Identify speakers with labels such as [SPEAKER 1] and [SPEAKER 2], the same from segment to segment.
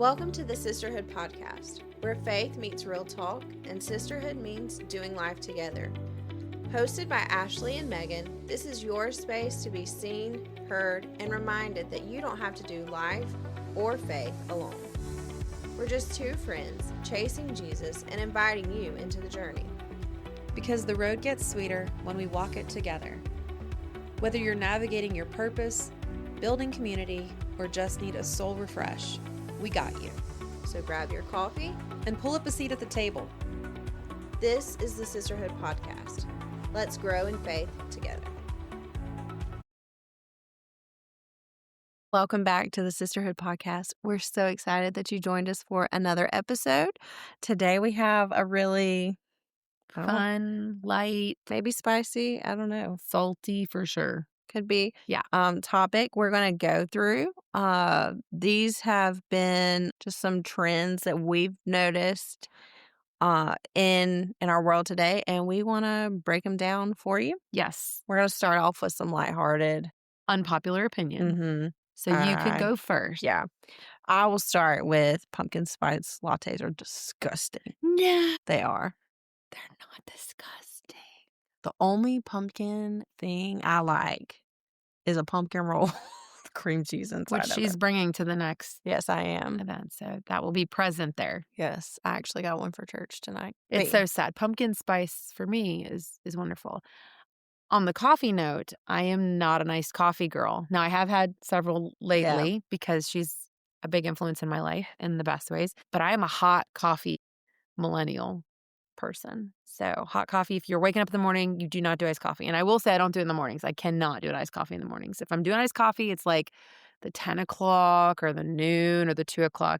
[SPEAKER 1] Welcome to the Sisterhood Podcast, where faith meets real talk and sisterhood means doing life together. Hosted by Ashley and Megan, this is your space to be seen, heard, and reminded that you don't have to do life or faith alone. We're just two friends chasing Jesus and inviting you into the journey.
[SPEAKER 2] Because the road gets sweeter when we walk it together. Whether you're navigating your purpose, building community, or just need a soul refresh, we got you.
[SPEAKER 1] So grab your coffee
[SPEAKER 2] and pull up a seat at the table.
[SPEAKER 1] This is the Sisterhood Podcast. Let's grow in faith together. Welcome back to the Sisterhood Podcast. We're so excited that you joined us for another episode. Today we have a really
[SPEAKER 3] fun, light,
[SPEAKER 1] maybe spicy, I don't know.
[SPEAKER 3] salty for sure.
[SPEAKER 1] Could be.
[SPEAKER 3] Yeah.
[SPEAKER 1] Topic we're going to go through. These have been just some trends that we've noticed in our world today, and we want to break them down for you.
[SPEAKER 3] Yes.
[SPEAKER 1] We're going to start off with some lighthearted,
[SPEAKER 3] unpopular opinion.
[SPEAKER 1] Mm-hmm.
[SPEAKER 3] So you could go first.
[SPEAKER 1] Yeah. I will start with pumpkin spice lattes are disgusting.
[SPEAKER 3] Yeah.
[SPEAKER 1] They are.
[SPEAKER 3] They're not disgusting.
[SPEAKER 1] The only pumpkin thing I like is a pumpkin roll with cream cheese inside
[SPEAKER 3] Which
[SPEAKER 1] of
[SPEAKER 3] she's
[SPEAKER 1] it.
[SPEAKER 3] bringing to the next
[SPEAKER 1] Yes, I am.
[SPEAKER 3] event. So that will be present there.
[SPEAKER 1] Yes, I actually got one for church tonight.
[SPEAKER 3] It's so sad. Pumpkin spice for me is wonderful. On the coffee note, I am not an iced coffee girl. Now, I have had several lately because she's a big influence in my life in the best ways. But I am a hot coffee millennial person. So hot coffee, if you're waking up in the morning, you do not do iced coffee. And I will say I don't do it in the mornings. I cannot do an iced coffee in the mornings. If I'm doing iced coffee, it's like the 10 o'clock or the noon or the 2 o'clock,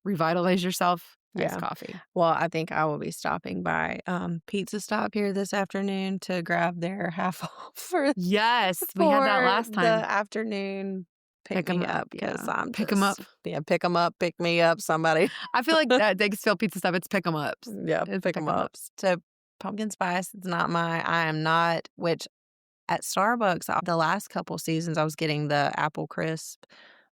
[SPEAKER 3] revitalize yourself. Iced coffee.
[SPEAKER 1] Well, I think I will be stopping by Pizza Stop here this afternoon to grab their half off for
[SPEAKER 3] Yes, we had that last time.
[SPEAKER 1] The afternoon pick me up because I'm
[SPEAKER 3] pick them up.
[SPEAKER 1] Yeah, pick them up, pick me up, somebody.
[SPEAKER 3] I feel like that they still Pizza Stuff. It's pick them ups.
[SPEAKER 1] Yeah, pick them ups. So pumpkin spice, it's not I am not, which at Starbucks, the last couple seasons, I was getting the apple crisp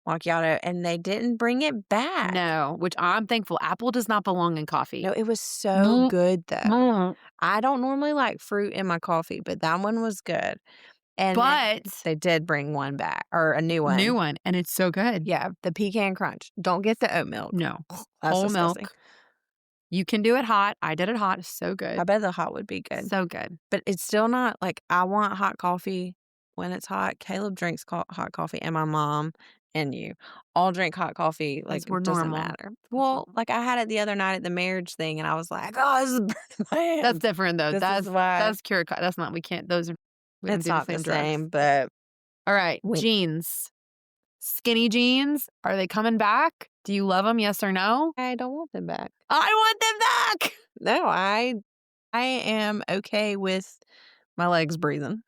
[SPEAKER 1] macchiato and they didn't bring it back.
[SPEAKER 3] No, which I'm thankful. Apple does not belong in coffee.
[SPEAKER 1] No, it was so good though. I don't normally like fruit in my coffee, but that one was good. But they did bring one back, or a new one.
[SPEAKER 3] And it's so good.
[SPEAKER 1] Yeah, the pecan crunch. Don't get the oat milk.
[SPEAKER 3] No,
[SPEAKER 1] that's
[SPEAKER 3] whole
[SPEAKER 1] disgusting.
[SPEAKER 3] Milk. You can do it hot. I did it hot. It's so good.
[SPEAKER 1] I bet the hot would be good.
[SPEAKER 3] So good.
[SPEAKER 1] But it's still not, like, I want hot coffee when it's hot. Caleb drinks hot coffee, and my mom and you all drink hot coffee. Like, it doesn't matter. Well, like, I had it the other night at the marriage thing, and I was like, oh, this is burning my hands.
[SPEAKER 3] That's different, though.
[SPEAKER 1] That's
[SPEAKER 3] pure. That's not, we can't, those are.
[SPEAKER 1] It's not the same, but.
[SPEAKER 3] All right, jeans. Skinny jeans, are they coming back? Do you love them, yes or no?
[SPEAKER 1] I don't want them back.
[SPEAKER 3] I want them back!
[SPEAKER 1] No, I am okay with my legs breathing.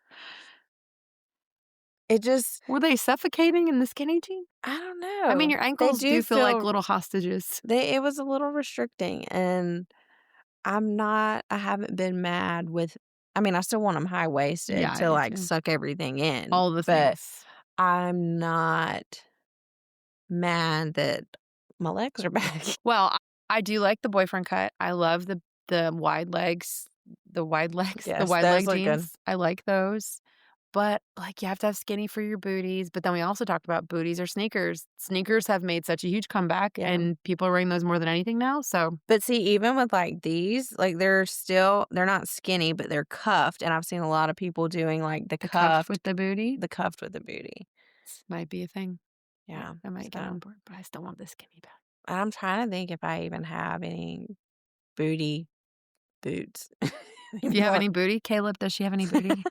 [SPEAKER 1] It just...
[SPEAKER 3] Were they suffocating in the skinny jeans?
[SPEAKER 1] I don't know.
[SPEAKER 3] I mean, your ankles do feel like little hostages.
[SPEAKER 1] It was a little restricting, and I haven't been mad with... I mean, I still want them high-waisted to, like, suck everything in.
[SPEAKER 3] All the things.
[SPEAKER 1] But I'm not mad that my legs are back.
[SPEAKER 3] Well, I do like the boyfriend cut. I love the wide legs. The wide legs.
[SPEAKER 1] Yes,
[SPEAKER 3] the wide
[SPEAKER 1] those
[SPEAKER 3] leg
[SPEAKER 1] look
[SPEAKER 3] jeans.
[SPEAKER 1] good.
[SPEAKER 3] I like those. But, like, you have to have skinny for your booties. But then we also talked about booties or sneakers. Sneakers have made such a huge comeback, and people are wearing those more than anything now. So,
[SPEAKER 1] but see, even with, like, these, like, they're not skinny, but they're cuffed. And I've seen a lot of people doing, like, the cuffed
[SPEAKER 3] with the booty.
[SPEAKER 1] The cuffed with the booty.
[SPEAKER 3] Might be a thing.
[SPEAKER 1] Yeah.
[SPEAKER 3] I might get on board, but I still want the skinny back.
[SPEAKER 1] I'm trying to think if I even have any booty boots.
[SPEAKER 3] Do you have any booty? Caleb, does she have any booty?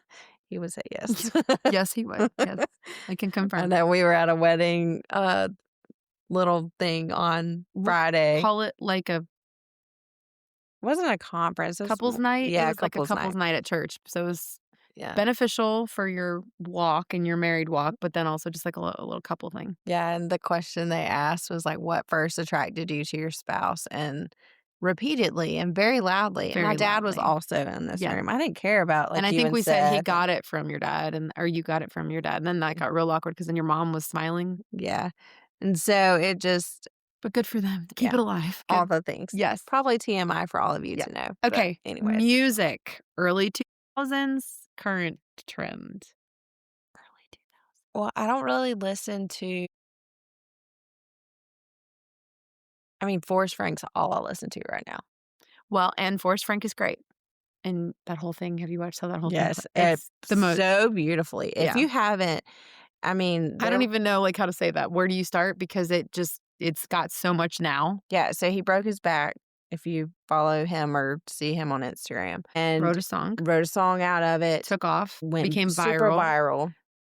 [SPEAKER 1] He would say yes.
[SPEAKER 3] Yes, he would. Yes, I can confirm.
[SPEAKER 1] I know we were at a wedding little thing on Friday.
[SPEAKER 3] Call it like
[SPEAKER 1] It wasn't a conference. It was,
[SPEAKER 3] couples night?
[SPEAKER 1] Yeah,
[SPEAKER 3] it was like a couples night at church. So it was beneficial for your walk and your married walk, but then also just like a little couple thing.
[SPEAKER 1] Yeah, and the question they asked was like, what first attracted you to your spouse? And repeatedly and very loudly. And my dad was also in this room. I didn't care about, like,
[SPEAKER 3] and I
[SPEAKER 1] you
[SPEAKER 3] think we said he got
[SPEAKER 1] it.
[SPEAKER 3] it from your dad, or you got it from your dad. And then that got real awkward because then your mom was smiling.
[SPEAKER 1] Yeah. And so it just,
[SPEAKER 3] But good for them. Keep
[SPEAKER 1] Yeah.
[SPEAKER 3] it alive.
[SPEAKER 1] All
[SPEAKER 3] Good.
[SPEAKER 1] the things.
[SPEAKER 3] Yes.
[SPEAKER 1] Probably TMI for all of you
[SPEAKER 3] Yeah.
[SPEAKER 1] to know.
[SPEAKER 3] Okay.
[SPEAKER 1] But anyways.
[SPEAKER 3] Music. Early 2000s, current trend. Early 2000s.
[SPEAKER 1] Well, I don't really listen to. I mean, Forrest Frank's all I listen to right now.
[SPEAKER 3] Well, and Forrest Frank is great. And that whole thing, have you watched how that whole
[SPEAKER 1] Yes,
[SPEAKER 3] thing? It's the most.
[SPEAKER 1] so beautifully. If
[SPEAKER 3] Yeah.
[SPEAKER 1] you haven't, I mean,
[SPEAKER 3] I don't even know like how to say that. Where do you start? Because it's got so much now.
[SPEAKER 1] Yeah, so he broke his back. If you follow him or see him on Instagram, and
[SPEAKER 3] Wrote a song,
[SPEAKER 1] out of it,
[SPEAKER 3] took off,
[SPEAKER 1] went
[SPEAKER 3] became
[SPEAKER 1] super
[SPEAKER 3] viral.
[SPEAKER 1] viral.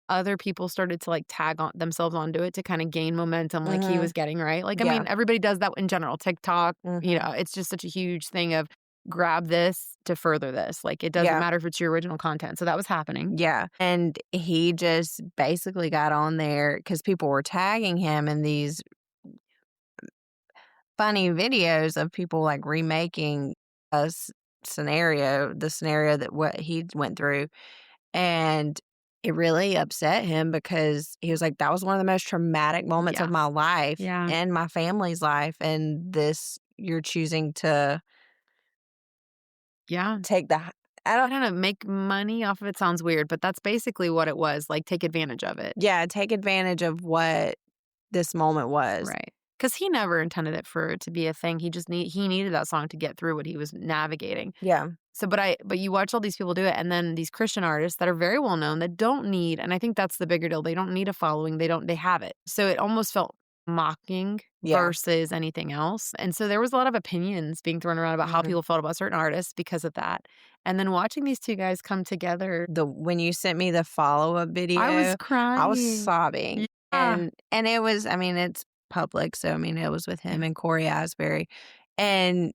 [SPEAKER 3] Other people started to like tag on themselves onto it to kind of gain momentum like he was getting, right? Like, I
[SPEAKER 1] Yeah.
[SPEAKER 3] mean, everybody does that in general. TikTok, you know, it's just such a huge thing of grab this to further this. Like, it doesn't matter if it's your original content. So that was happening.
[SPEAKER 1] Yeah. And he just basically got on there because people were tagging him in these funny videos of people like remaking the scenario that what he went through. And it really upset him because he was like, that was one of the most traumatic moments of my life and my family's life. And this, you're choosing to take the,
[SPEAKER 3] I don't know, make money off of it sounds weird, but that's basically what it was. Like, take advantage of it.
[SPEAKER 1] Yeah, take advantage of what this moment was.
[SPEAKER 3] Right. Because he never intended it for it to be a thing. He just he needed that song to get through what he was navigating.
[SPEAKER 1] Yeah.
[SPEAKER 3] So, but you watch all these people do it, and then these Christian artists that are very well known that don't need, and I think that's the bigger deal. They don't need a following. They have it. So it almost felt mocking versus anything else. And so there was a lot of opinions being thrown around about how people felt about certain artists because of that. And then watching these two guys come together.
[SPEAKER 1] When you sent me the follow-up video,
[SPEAKER 3] I was crying.
[SPEAKER 1] I was sobbing.
[SPEAKER 3] Yeah.
[SPEAKER 1] And it was, I mean, it's public. So, I mean, it was with him and Corey Asbury. And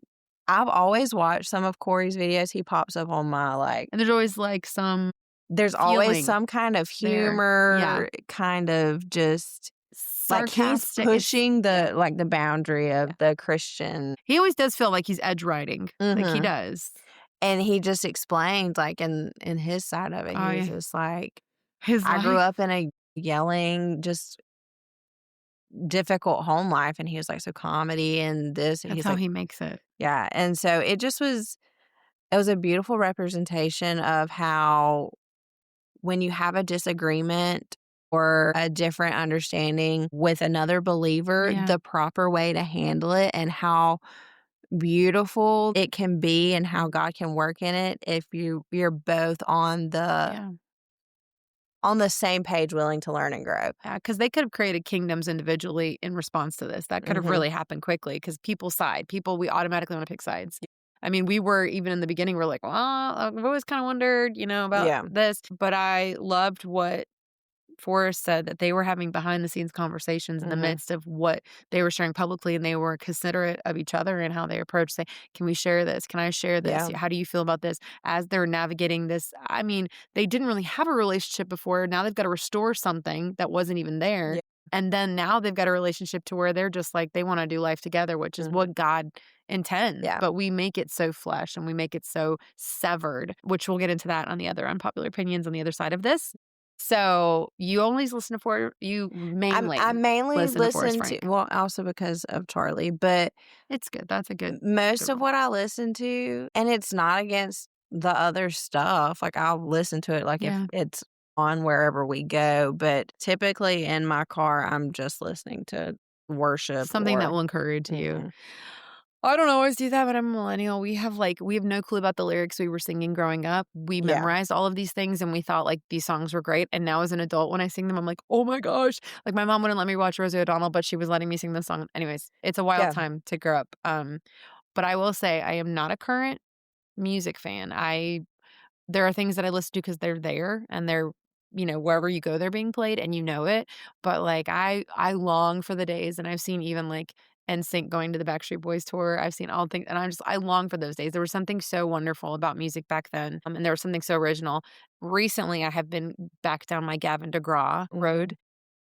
[SPEAKER 1] I've always watched some of Corey's videos. He pops up on my like.
[SPEAKER 3] And there's always like some.
[SPEAKER 1] There's always some kind of humor, kind of just.
[SPEAKER 3] Sarcastic.
[SPEAKER 1] Like he's pushing the boundary of the Christian.
[SPEAKER 3] He always does feel like he's edge riding. Like he does.
[SPEAKER 1] And he just explained like in his side of it, he was just like, I grew up in a yelling, just difficult home life. And he was like, so comedy and this. And
[SPEAKER 3] That's
[SPEAKER 1] he's
[SPEAKER 3] how
[SPEAKER 1] like,
[SPEAKER 3] he makes it.
[SPEAKER 1] Yeah. And so it was a beautiful representation of how when you have a disagreement or a different understanding with another believer, the proper way to handle it and how beautiful it can be and how God can work in it if you're both on the same page, willing to learn and grow.
[SPEAKER 3] Yeah, because they could have created kingdoms individually in response to this. That could have really happened quickly because people side. We automatically want to pick sides. I mean, we were, even in the beginning, we're like, well, I've always kind of wondered, about this. But I loved what Forrest said, that they were having behind the scenes conversations in the midst of what they were sharing publicly, and they were considerate of each other and how they approached, say, can we share this? Can I share this? How do you feel about this? As they're navigating this, I mean, they didn't really have a relationship before. Now they've got to restore something that wasn't even there. And then now they've got a relationship to where they're just like, they want to do life together, which is what God intends. But we make it so flesh and we make it so severed, which we'll get into that on the other unpopular opinions on the other side of this. So you always listen to
[SPEAKER 1] I mainly listen to well, also because of Charlie, but
[SPEAKER 3] it's good. That's a good.
[SPEAKER 1] Most of what I listen to, and it's not against the other stuff. Like I'll listen to it, like if it's on wherever we go. But typically in my car, I'm just listening to worship,
[SPEAKER 3] something that will encourage you. I don't always do that, but I'm a millennial. We have no clue about the lyrics we were singing growing up. We memorized all of these things and we thought like these songs were great. And now as an adult, when I sing them, I'm like, oh my gosh. Like my mom wouldn't let me watch Rosie O'Donnell, but she was letting me sing the song. Anyways, it's a wild time to grow up. But I will say I am not a current music fan. There are things that I listen to because they're there and they're, wherever you go, they're being played and it. But like I long for the days, and I've seen even like NSYNC going to the Backstreet Boys tour. I've seen all things, and I long for those days. There was something so wonderful about music back then, and there was something so original. Recently, I have been back down my Gavin DeGraw road.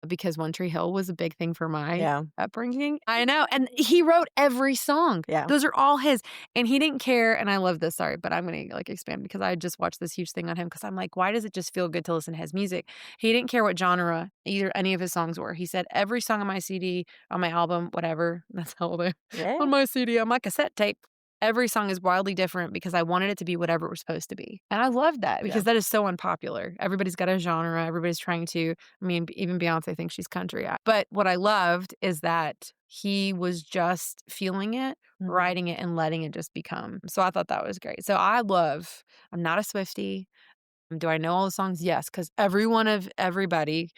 [SPEAKER 3] because One Tree Hill was a big thing for my
[SPEAKER 4] Yeah.
[SPEAKER 3] upbringing. I know. And he wrote every song.
[SPEAKER 4] Yeah.
[SPEAKER 3] Those are all his. And he didn't care. And I love this. Sorry, but I'm going to like expand because I just watched this huge thing on him because I'm like, why does it just feel good to listen to his music? He didn't care what genre either any of his songs were. He said every song on my CD, on my album, whatever. That's how old I am.
[SPEAKER 4] Yeah.
[SPEAKER 3] On my CD, on my cassette tape. Every song is wildly different because I wanted it to be whatever it was supposed to be. And I love that because that is so unpopular. Everybody's got a genre. Everybody's trying to, I mean, even Beyonce thinks she's country. But what I loved is that he was just feeling it, writing it, and letting it just become. So I thought that was great. So I'm not a Swiftie. Do I know all the songs? Yes, because everybody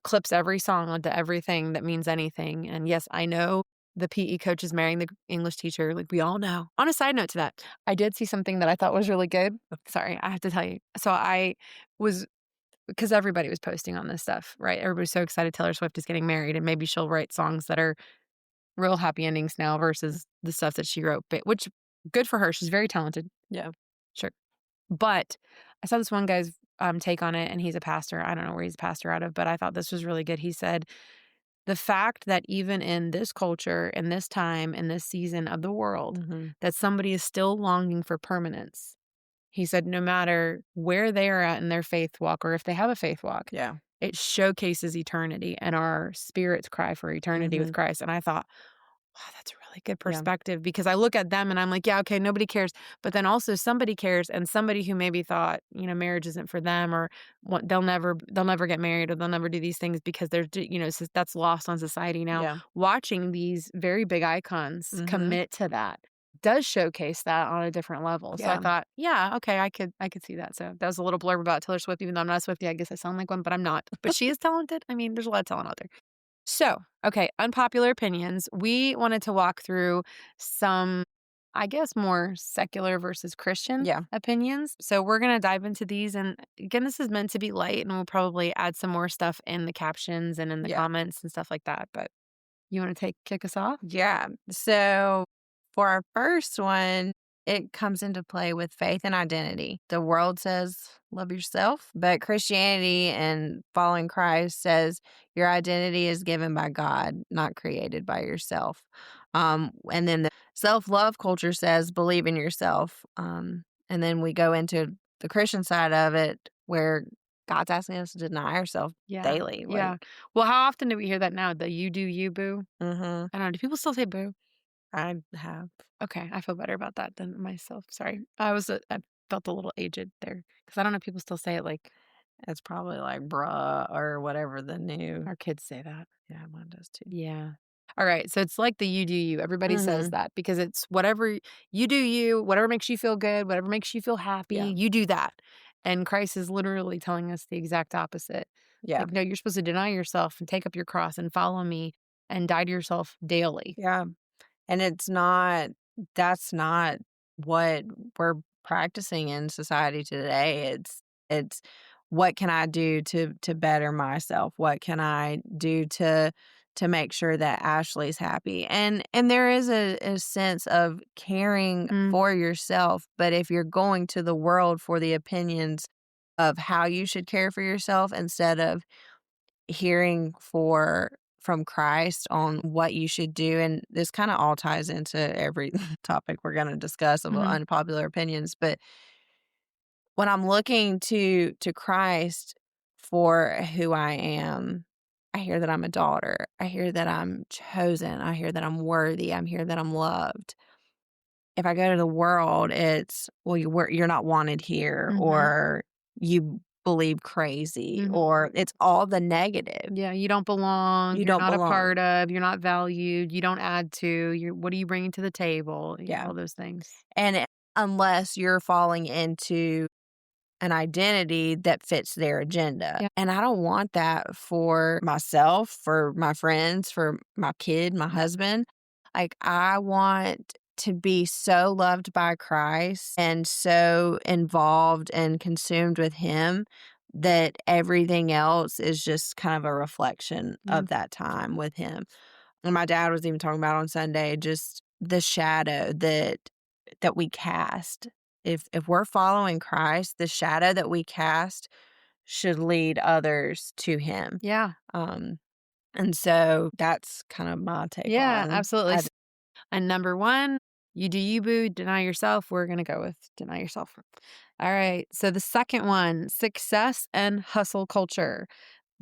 [SPEAKER 3] clips every song onto everything that means anything. And yes, I know the PE coach is marrying the English teacher. Like we all know. On a side note to that, I did see something that I thought was really good. Sorry, I have to tell you. So because everybody was posting on this stuff, right? Everybody's so excited Taylor Swift is getting married and maybe she'll write songs that are real happy endings now versus the stuff that she wrote, which good for her. She's very talented.
[SPEAKER 4] Yeah.
[SPEAKER 3] Sure. But I saw this one guy's take on it, and he's a pastor. I don't know where he's a pastor out of, but I thought this was really good. He said, the fact that even in this culture, in this time, in this season of the world, that somebody is still longing for permanence. He said, no matter where they are at in their faith walk, or if they have a faith walk, it showcases eternity and our spirit's cry for eternity with Christ. And I thought, wow, that's a really good perspective because I look at them and I'm like, yeah, okay, nobody cares. But then also somebody cares, and somebody who maybe thought, marriage isn't for them, or they'll never get married, or they'll never do these things because they're, that's lost on society now.
[SPEAKER 4] Yeah.
[SPEAKER 3] Watching these very big icons commit to that does showcase that on a different level. So I thought, yeah, okay, I could see that. So that was a little blurb about Taylor Swift, even though I'm not a Swiftie. I guess I sound like one, but I'm not. But she is talented. I mean, there's a lot of talent out there. So, okay, unpopular opinions. We wanted to walk through some, I guess, more secular versus Christian opinions. So we're going to dive into these. And again, this is meant to be light, and we'll probably add some more stuff in the captions and in the comments and stuff like that. But you want to kick us off?
[SPEAKER 1] Yeah. So for our first one, it comes into play with faith and identity. The world says, love yourself, but Christianity and following Christ says your identity is given by God, not created by yourself. And then the self-love culture says, believe in yourself. And then we go into the Christian side of it where God's asking us to deny ourselves daily.
[SPEAKER 3] Yeah. Well, how often do we hear that now? The you do you, boo?
[SPEAKER 1] I
[SPEAKER 3] don't know. Do people still say boo?
[SPEAKER 1] I have.
[SPEAKER 3] Okay, I feel better about that than myself. Sorry. I felt a little aged there because I don't know if people still say it like.
[SPEAKER 1] It's probably like bruh or whatever the new.
[SPEAKER 3] Our kids say that.
[SPEAKER 1] Yeah, mine does too.
[SPEAKER 3] Yeah. All right. So it's like the you do you. Everybody says that because it's whatever you do you, whatever makes you feel good, whatever makes you feel happy, you do that. And Christ is literally telling us the exact opposite.
[SPEAKER 1] Yeah.
[SPEAKER 3] Like, no, you're supposed to deny yourself and take up your cross and follow me and die to yourself daily.
[SPEAKER 1] Yeah. And that's not what we're practicing in society today. It's what can I do to better myself? What can I do to make sure that Ashley's happy? And there is a sense of caring for yourself, but if you're going to the world for the opinions of how you should care for yourself instead of hearing from Christ on what you should do. And this kind of all ties into every topic we're going to discuss of unpopular opinions. But when I'm looking to Christ for who I am, I hear that I'm a daughter. I hear that I'm chosen. I hear that I'm worthy. I hear that I'm loved. If I go to the world, it's, well, you're not wanted here, or you believe crazy, or it's all the negative.
[SPEAKER 3] Yeah, you don't belong. You're not a part of. You're not valued. You don't add to. What are you bringing to the table? All those things.
[SPEAKER 1] And unless you're falling into an identity that fits their agenda.
[SPEAKER 3] Yeah.
[SPEAKER 1] And I don't want that for myself, for my friends, for my kid, my husband. Like, I want to be so loved by Christ and so involved and consumed with him that everything else is just kind of a reflection of that time with him. And my dad was even talking about on Sunday, just the shadow that we cast. If we're following Christ, the shadow that we cast should lead others to him.
[SPEAKER 3] Yeah.
[SPEAKER 4] And so that's kind of my take
[SPEAKER 3] Yeah,
[SPEAKER 4] on
[SPEAKER 3] absolutely. And number one, you do you, boo. Deny yourself. We're going to go with deny yourself. All right. So the second one, success and hustle culture.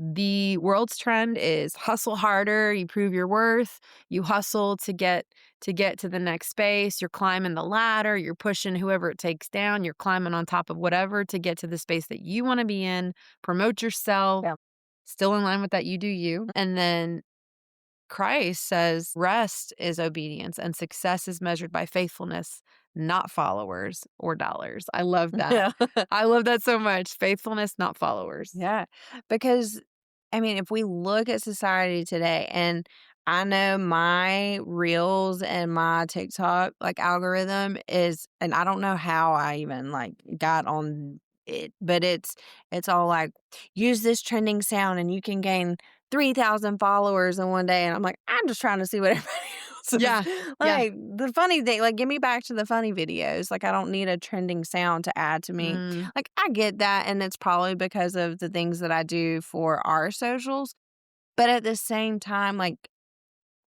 [SPEAKER 3] The world's trend is hustle harder, you prove your worth, you hustle to get to the next space, you're climbing the ladder, you're pushing whoever it takes down, you're climbing on top of whatever to get to the space that you want to be in, promote yourself.
[SPEAKER 4] Yeah.
[SPEAKER 3] Still in line with that, you do you. And then Christ says rest is obedience and success is measured by faithfulness, not followers or dollars. I love that.
[SPEAKER 4] Yeah.
[SPEAKER 3] I love that so much. Faithfulness, not followers.
[SPEAKER 4] Yeah. Because, I mean, if we look at society today, and I know my reels and my TikTok like algorithm is, and I don't know how I even like got on it, but it's all like use this trending sound and you can gain 3,000 followers in one day. And I'm like, I'm just trying to see what everybody else is.
[SPEAKER 3] Yeah,
[SPEAKER 4] Like the funny thing, like, get me back to the funny videos. Like, I don't need a trending sound to add to me.
[SPEAKER 3] Mm,
[SPEAKER 4] Like, I get that, and it's probably because of the things that I do for our socials. But at the same time, like,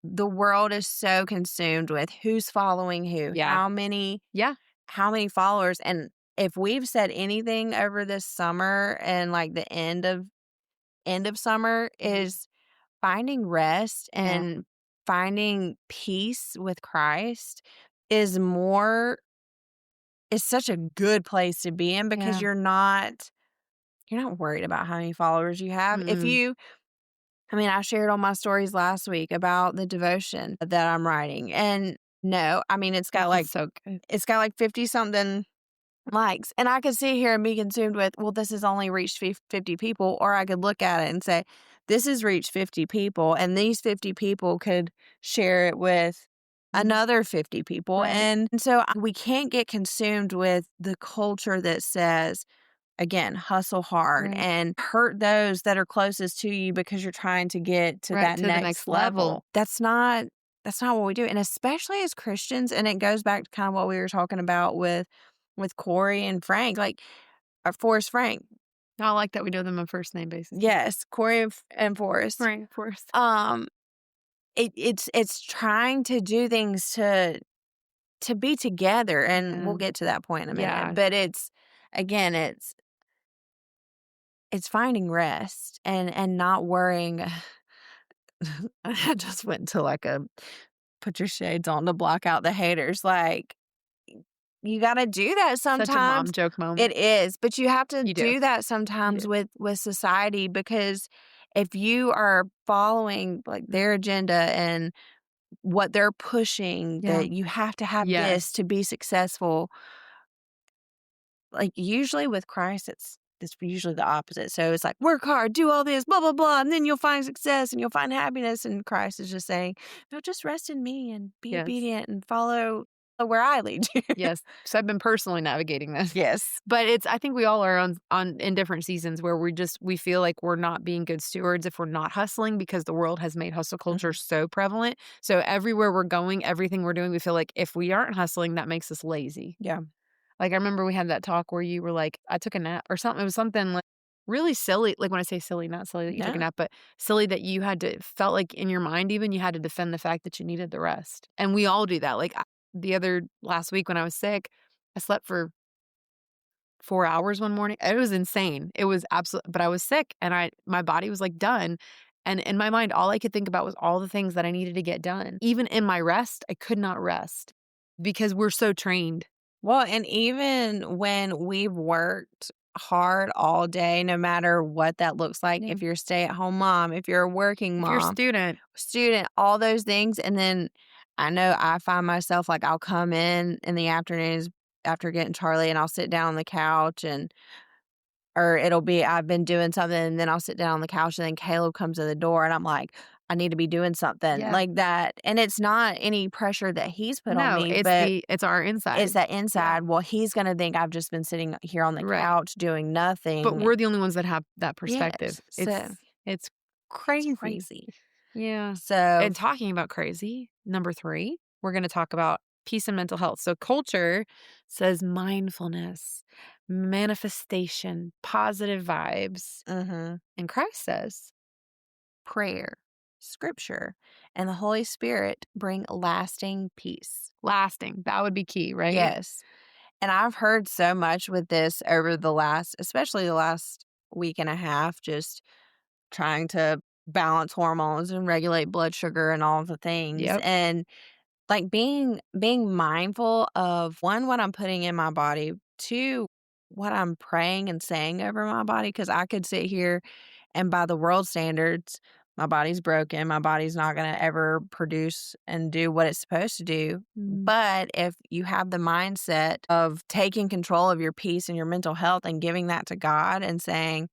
[SPEAKER 4] the world is so consumed with who's following who,
[SPEAKER 3] yeah. Yeah.
[SPEAKER 4] how many followers. And if we've said anything over this summer and like the end of summer is finding rest
[SPEAKER 3] Yeah.
[SPEAKER 4] and finding peace with Christ is more is such a good place to be in because
[SPEAKER 3] Yeah.
[SPEAKER 4] you're not worried about how many followers you have.
[SPEAKER 3] Mm-mm.
[SPEAKER 4] I mean, I shared on my stories last week about the devotion that I'm writing. And no, I mean,
[SPEAKER 3] That's so good.
[SPEAKER 4] it's got like 50 something likes. And I could sit here and be consumed with, well, this has only reached 50 people. Or I could look at it and say, this has reached 50 people. And these 50 people could share it with another 50 people.
[SPEAKER 3] Right.
[SPEAKER 4] And so we can't get consumed with the culture that says, again, hustle hard
[SPEAKER 3] Right.
[SPEAKER 4] and hurt those that are closest to you because you're trying to get to
[SPEAKER 3] Right,
[SPEAKER 4] that
[SPEAKER 3] to the next level.
[SPEAKER 4] That's not what we do. And especially as Christians, and it goes back to kind of what we were talking about with Corey and Frank, like Forrest Frank.
[SPEAKER 3] I like that we know them on first name basis.
[SPEAKER 4] Yes, Corey and Forrest.
[SPEAKER 3] Right, Forrest.
[SPEAKER 4] It's trying to do things to be together, and we'll get to that point in a minute.
[SPEAKER 3] Yeah.
[SPEAKER 4] But again, it's finding rest and not worrying. I just went to like a put your shades on to block out the haters. Like, you got to do that sometimes.
[SPEAKER 3] Such a mom joke moment.
[SPEAKER 4] It is, but you have to
[SPEAKER 3] You do.
[SPEAKER 4] do that sometimes with society, because if you are following like their agenda and what they're pushing,
[SPEAKER 3] Yeah.
[SPEAKER 4] that you have to have
[SPEAKER 3] Yes.
[SPEAKER 4] this to be successful. Like, usually with Christ, it's usually the opposite. So it's like, work hard, do all this, blah, blah, blah, and then you'll find success and you'll find happiness. And Christ is just saying, no, just rest in me and be
[SPEAKER 3] Yes.
[SPEAKER 4] obedient and follow where I lead you.
[SPEAKER 3] Yes. So I've been personally navigating this.
[SPEAKER 4] Yes.
[SPEAKER 3] But I think we all are on in different seasons where we feel like we're not being good stewards if we're not hustling, because the world has made hustle culture so prevalent. So everywhere we're going, everything we're doing, we feel like if we aren't hustling, that makes us lazy.
[SPEAKER 4] Yeah.
[SPEAKER 3] Like, I remember we had that talk where you were like, I took a nap or something. It was something like really silly. Like, when I say silly, not silly that you took a
[SPEAKER 4] No.
[SPEAKER 3] nap, but silly that you felt like in your mind even, you had to defend the fact that you needed the rest. And we all do that. Like, last week when I was sick, I slept for 4 hours one morning. It was insane. It was absolute, but I was sick and my body was like done. And in my mind, all I could think about was all the things that I needed to get done. Even in my rest, I could not rest because we're so trained.
[SPEAKER 4] Well, and even when we've worked hard all day, no matter what that looks like,
[SPEAKER 3] Yeah.
[SPEAKER 4] if you're a stay-at-home mom, if you're a working
[SPEAKER 3] If you're a
[SPEAKER 4] mom,
[SPEAKER 3] student,
[SPEAKER 4] all those things. And then I know I find myself like, I'll come in the afternoons after getting Charlie, and I'll sit down on the couch, or it'll be I've been doing something, and then I'll sit down on the couch, and then Caleb comes to the door, and I'm like, I need to be doing something
[SPEAKER 3] Yeah.
[SPEAKER 4] like that. And it's not any pressure that he's put on me, but
[SPEAKER 3] it's our inside.
[SPEAKER 4] it's that inside. Well, he's going to think I've just been sitting here on the
[SPEAKER 3] Right.
[SPEAKER 4] couch doing nothing.
[SPEAKER 3] But we're the only ones that have that perspective.
[SPEAKER 4] Yes,
[SPEAKER 3] It's crazy.
[SPEAKER 4] It's crazy.
[SPEAKER 3] Yeah.
[SPEAKER 4] So,
[SPEAKER 3] And talking about crazy, number 3, we're going to talk about peace and mental health. So culture says mindfulness, manifestation, positive vibes.
[SPEAKER 4] mhm,
[SPEAKER 3] And Christ says
[SPEAKER 4] prayer, Scripture and the Holy Spirit bring lasting peace.
[SPEAKER 3] Lasting. That would be key, right?
[SPEAKER 4] Yes. And I've heard so much with this over especially the last week and a half, just trying to balance hormones and regulate blood sugar and all the things.
[SPEAKER 3] Yep.
[SPEAKER 4] And like being mindful of one, what I'm putting in my body, two, what I'm praying and saying over my body. Cause I could sit here and by the world standards, my body's broken. My body's not going to ever produce and do what it's supposed to do.
[SPEAKER 3] Mm.
[SPEAKER 4] But if you have the mindset of taking control of your peace and your mental health and giving that to God and saying,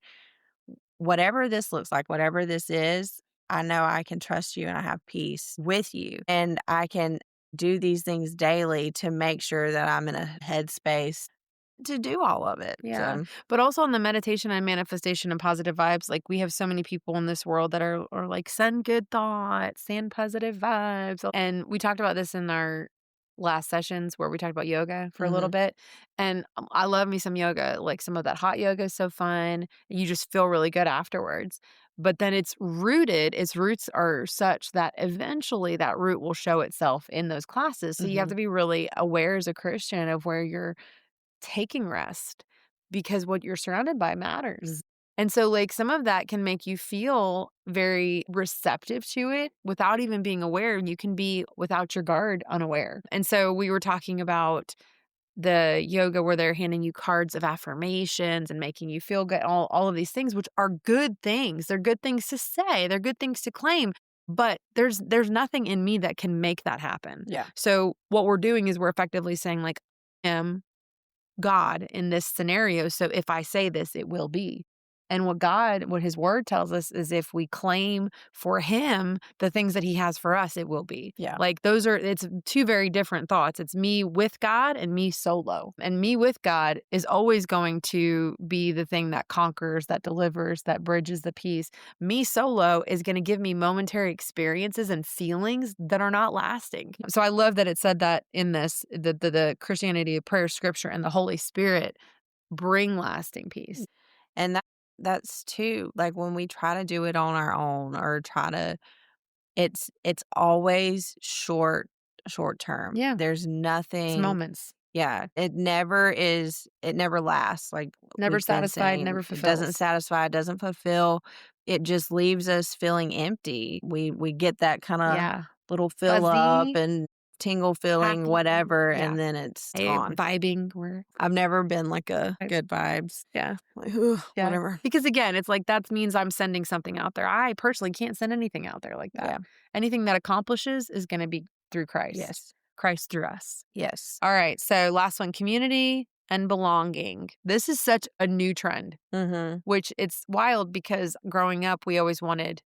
[SPEAKER 4] whatever this looks like, whatever this is, I know I can trust you and I have peace with you. And I can do these things daily to make sure that I'm in a headspace to do all of it.
[SPEAKER 3] Yeah.
[SPEAKER 4] So,
[SPEAKER 3] But also on the meditation and manifestation and positive vibes, like we have so many people in this world that are like, send good thoughts, send positive vibes. And we talked about this in our last sessions where we talked about yoga for a little bit. And I love me some yoga. Like some of that hot yoga is so fun. You just feel really good afterwards. But then its roots are such that eventually that root will show itself in those classes. So you have to be really aware as a Christian of where you're taking rest because what you're surrounded by matters. And so like some of that can make you feel very receptive to it without even being aware. You can be without your guard unaware. And so we were talking about the yoga where they're handing you cards of affirmations and making you feel good, all of these things, which are good things. They're good things to say. They're good things to claim. But there's nothing in me that can make that happen.
[SPEAKER 4] Yeah.
[SPEAKER 3] So what we're doing is we're effectively saying like, I am God in this scenario. So if I say this, it will be. And what his word tells us is if we claim for him the things that he has for us, it will be.
[SPEAKER 4] Yeah.
[SPEAKER 3] Like it's two very different thoughts. It's me with God and me solo. And me with God is always going to be the thing that conquers, that delivers, that bridges the peace. Me solo is going to give me momentary experiences and feelings that are not lasting. So I love that it said that in this, the Christianity of prayer, scripture, and the Holy Spirit bring lasting peace.
[SPEAKER 4] And that's too, like when we try to do it on our own or it's always short term.
[SPEAKER 3] Yeah.
[SPEAKER 4] There's nothing.
[SPEAKER 3] It's moments.
[SPEAKER 4] Yeah. It never lasts. Like
[SPEAKER 3] Never
[SPEAKER 4] we've been
[SPEAKER 3] satisfied,
[SPEAKER 4] saying.
[SPEAKER 3] never
[SPEAKER 4] It
[SPEAKER 3] fulfills.
[SPEAKER 4] doesn't satisfy, it doesn't fulfill. It just leaves us feeling empty. We get that kind of
[SPEAKER 3] Yeah.
[SPEAKER 4] little fill up
[SPEAKER 3] Fuzzy,
[SPEAKER 4] and tingle feeling,
[SPEAKER 3] happy,
[SPEAKER 4] whatever,
[SPEAKER 3] yeah.
[SPEAKER 4] and then it's gone.
[SPEAKER 3] Vibing.
[SPEAKER 4] I've never been like a good vibes.
[SPEAKER 3] Yeah.
[SPEAKER 4] Like,
[SPEAKER 3] Yeah.
[SPEAKER 4] whatever.
[SPEAKER 3] Because again, it's like that means I'm sending something out there. I personally can't send anything out there like that.
[SPEAKER 4] Yeah.
[SPEAKER 3] Anything that accomplishes is going to be through Christ.
[SPEAKER 4] Yes.
[SPEAKER 3] Christ through us.
[SPEAKER 4] Yes.
[SPEAKER 3] All right. So last one, community and belonging. This is such a new trend, which it's wild because growing up, we always wanted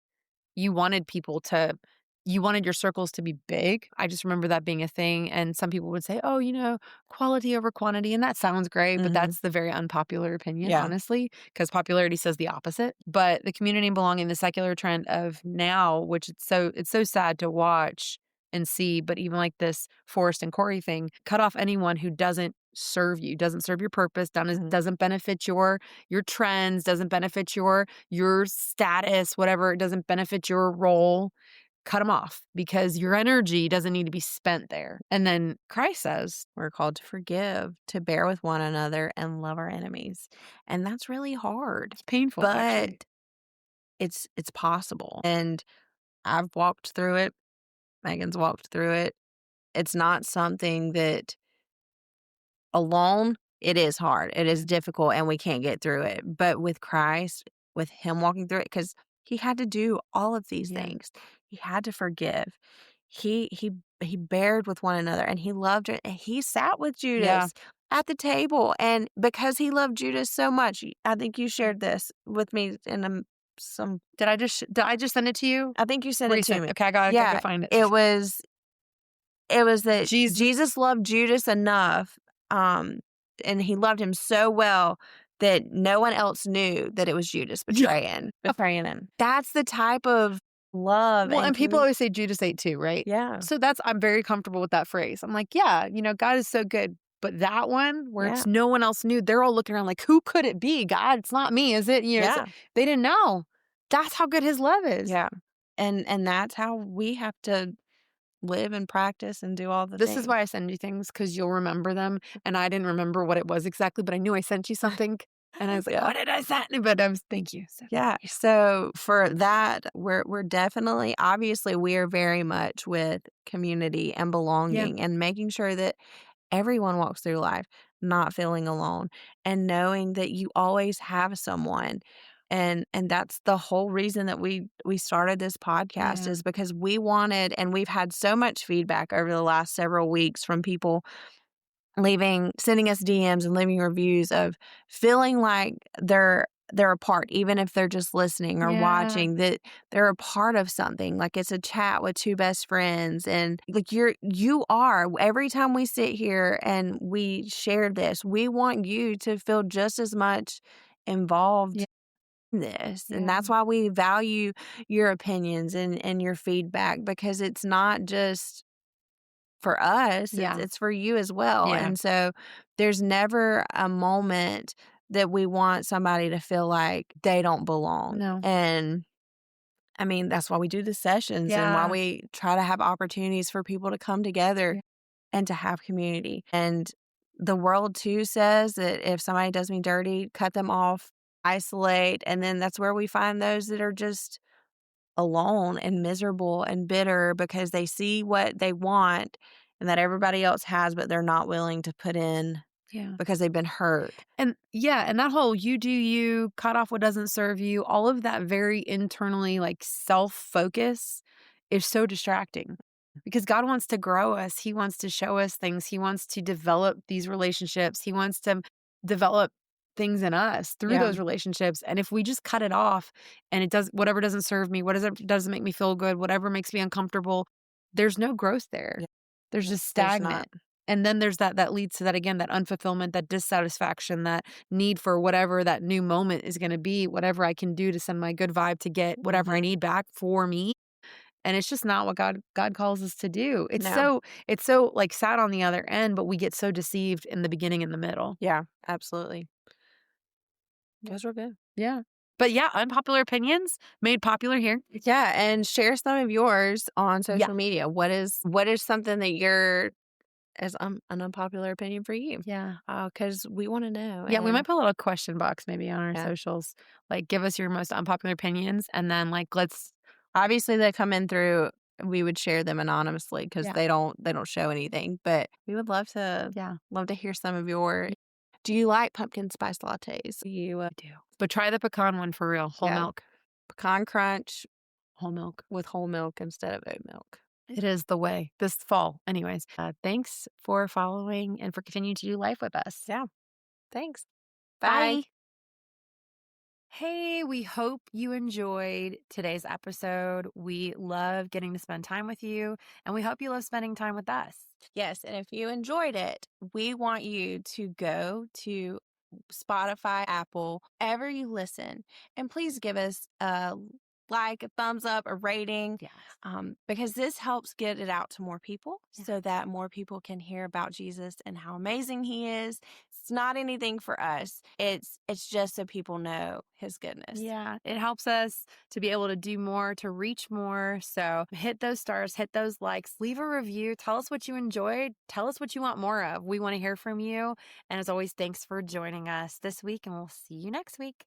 [SPEAKER 3] you wanted your circles to be big. I just remember that being a thing. And some people would say, oh, quality over quantity. And that sounds great, but that's the very unpopular opinion, honestly, because popularity says the opposite. But the community and belonging, the secular trend of now, which it's so sad to watch and see, but even like this Forrest and Corey thing, cut off anyone who doesn't serve you, doesn't serve your purpose, doesn't benefit your trends, doesn't benefit your status, whatever, it doesn't benefit your role. Cut them off because your energy doesn't need to be spent there. And then Christ says
[SPEAKER 4] we're called to forgive, to bear with one another and love our enemies. And that's really hard.
[SPEAKER 3] It's painful,
[SPEAKER 4] but
[SPEAKER 3] actually.
[SPEAKER 4] It's possible. And I've walked through it. Megan's walked through it. It's not something that alone, it is hard. It is difficult and we can't get through it. But with Christ, with him walking through it, because he had to do all of these things. He had to forgive. He bared with one another and he loved it. And he sat with Judas at the table. And because he loved Judas so much, I think you shared this with me in some.
[SPEAKER 3] Did I just send it to you?
[SPEAKER 4] I think you sent it to me.
[SPEAKER 3] Okay, I gotta go find it.
[SPEAKER 4] It was that Jesus loved Judas enough, and he loved him so well that no one else knew that it was Judas betraying him. That's the type of love.
[SPEAKER 3] Well, and people always say Judas ate too, right?
[SPEAKER 4] Yeah.
[SPEAKER 3] So I'm very comfortable with that phrase. I'm like, yeah, God is so good. But that one where it's no one else knew, they're all looking around like, who could it be? God, it's not me, is it? They didn't know. That's how good his love is.
[SPEAKER 4] Yeah. And that's how we have to live and practice and do all the
[SPEAKER 3] This
[SPEAKER 4] things.
[SPEAKER 3] is why I send you things, because you'll remember them, and I didn't remember what it was exactly, but I knew I sent you something, and I was like,
[SPEAKER 4] Yeah.
[SPEAKER 3] "What did I send?" But thank you. So
[SPEAKER 4] Yeah. So for that, we're definitely, obviously, we are very much with community and belonging and making sure that everyone walks through life not feeling alone and knowing that you always have someone. And that's the whole reason that we started this podcast,
[SPEAKER 3] Yeah.
[SPEAKER 4] is because we wanted, and we've had so much feedback over the last several weeks from people sending us DMs and leaving reviews of feeling like they're a part, even if they're just listening or
[SPEAKER 3] Yeah.
[SPEAKER 4] watching, that they're a part of something. Like, it's a chat with two best friends, and like you are. Every time we sit here and we share this, we want you to feel just as much involved
[SPEAKER 3] Yeah.
[SPEAKER 4] in this. And
[SPEAKER 3] Yeah.
[SPEAKER 4] that's why we value your opinions and your feedback, because it's not just for us,
[SPEAKER 3] Yeah.
[SPEAKER 4] it's for you as well.
[SPEAKER 3] Yeah.
[SPEAKER 4] And so there's never a moment that we want somebody to feel like they don't belong.
[SPEAKER 3] No.
[SPEAKER 4] And I mean, that's why we do the sessions and why
[SPEAKER 3] Yeah.
[SPEAKER 4] we try to have opportunities for people to come together
[SPEAKER 3] Yeah.
[SPEAKER 4] and to have community. And the world too says that if somebody does me dirty, cut them off, isolate. And then that's where we find those that are just alone and miserable and bitter because they see what they want and that everybody else has, but they're not willing to put in
[SPEAKER 3] Yeah.
[SPEAKER 4] because they've been hurt.
[SPEAKER 3] And that whole you do you, cut off what doesn't serve you, all of that very internally like self-focus is so distracting, because God wants to grow us. He wants to show us things. He wants to develop these relationships. He wants to develop things in us through
[SPEAKER 4] Yeah.
[SPEAKER 3] those relationships. And if we just cut it off and it does whatever doesn't serve me, whatever doesn't make me feel good, whatever makes me uncomfortable, there's no growth there.
[SPEAKER 4] Yeah.
[SPEAKER 3] There's just
[SPEAKER 4] There's
[SPEAKER 3] stagnant.
[SPEAKER 4] not.
[SPEAKER 3] And then there's that leads to that again, that unfulfillment, that dissatisfaction, that need for whatever that new moment is going to be, whatever I can do to send my good vibe to get whatever I need back for me. And it's just not what God calls us to do. It's
[SPEAKER 4] No.
[SPEAKER 3] so like sad on the other end, but we get so deceived in the beginning and the middle.
[SPEAKER 4] Yeah, absolutely. Those were good.
[SPEAKER 3] Yeah. But yeah, unpopular opinions made popular here.
[SPEAKER 4] Yeah, and share some of yours on social
[SPEAKER 3] Yeah.
[SPEAKER 4] media. What is something that you're as an unpopular opinion for you?
[SPEAKER 3] Yeah.
[SPEAKER 4] Because we want to know.
[SPEAKER 3] Yeah, we
[SPEAKER 4] and-
[SPEAKER 3] might put a little question box maybe on our
[SPEAKER 4] Yeah.
[SPEAKER 3] socials. Like, give us your most unpopular opinions, and then like let's
[SPEAKER 4] Obviously, they come in through. We would share them anonymously because
[SPEAKER 3] Yeah.
[SPEAKER 4] they don't show anything. But we would love to hear some of your. Do you like pumpkin spice lattes? You
[SPEAKER 3] do. But try the pecan one for real. Whole
[SPEAKER 4] Yeah.
[SPEAKER 3] milk.
[SPEAKER 4] pecan crunch
[SPEAKER 3] Whole milk.
[SPEAKER 4] with whole milk instead of oat milk.
[SPEAKER 3] It is the way this fall. Anyways, thanks for following and for continuing to do life with us.
[SPEAKER 4] Yeah. Thanks.
[SPEAKER 3] Bye. Hey, we hope you enjoyed today's episode. We love getting to spend time with you, and we hope you love spending time with us.
[SPEAKER 4] Yes, and if you enjoyed it, we want you to go to Spotify, Apple, ever you listen, and please give us a like, a thumbs up, a rating,
[SPEAKER 3] Yes.
[SPEAKER 4] because this helps get it out to more people so that more people can hear about Jesus and how amazing he is. It's not anything for us. It's just so people know his goodness.
[SPEAKER 3] Yeah, it helps us to be able to do more, to reach more. So hit those stars, hit those likes, leave a review. Tell us what you enjoyed. Tell us what you want more of. We want to hear from you. And as always, thanks for joining us this week, and we'll see you next week.